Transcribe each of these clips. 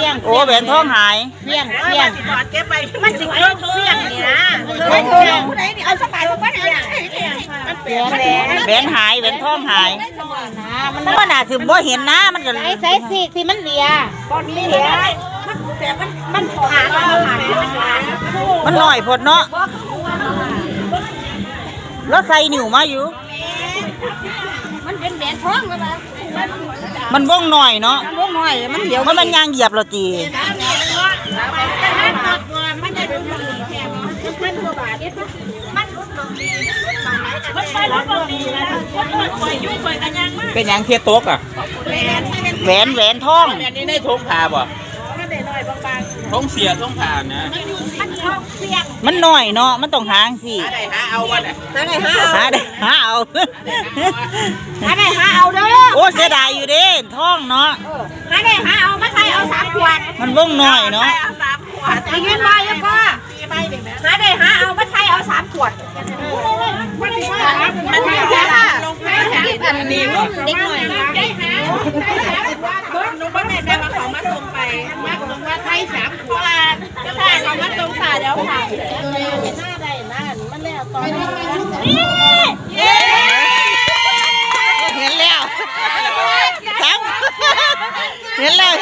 ฟี้ยง โอ้แหวนทองหาย เฟี้ยงเก็บไปมันสิเคิร์เฟี้ยงนี่นะผู้ใดนี่เอาสบายบ่ได้แหวนหายแหวนทองหายมันบ่น่าสิบ่เห็นนะมันก็ ใส่สิที่มันเหลียบ่มีเหลียมันหามันหน่อยพดเนาะแล้วใส่นิ้วมาอยู่มันเป็นแหวนทองมั้ยมันว่องหน่อยเนาะมันบ่น้อยมันเดี๋ยวมันยางเหยียบเราตีเป็นยังเทียโต๊กอ่ะแหวนทอง อันนี้ได้ทงผ่าบ่ทงเสียทงผ่านะมันหน่อยเนาะมันต้องหางสิหาได้หาเอาวะเนี่ยหาได้หาเอาเด้อโอ้เสียดายอยู่เด้ทองเนาะหาได้หาเอามาใส่เอา3ขวดมันว่องหน่อยเนาะไปยืนรอยังก็หาได้หาเอามาใส่เอา3ขวดมันใช่ค่ะลงมาอันนี้เด็กหน่อยได้หาลงมาแม่ได้มาของมาส่งไปมาส่งว่าไทย3ขวดก็ได้เขามาส่งสาเดี๋ยวค่ะหน้าได้หน้ามันแล้วตอนเห็นแล้วครับเห็นแล้ว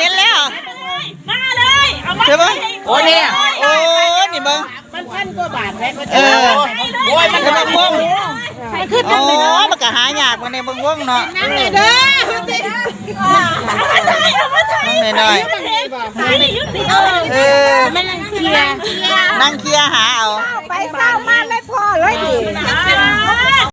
มาเลยเอามาใช่ปะ โอ้เนี่ย โอ้นี่มึงมัน1,000 กว่าบาทแม่ก็โอ้ยมันจะบังวงโอ้มันก็หายากมันในบังวงเนาะนั่นเด้อน้อยมันนั่งเคลียร์หาเอาไปเศร้ามาไม่พอเลยดิ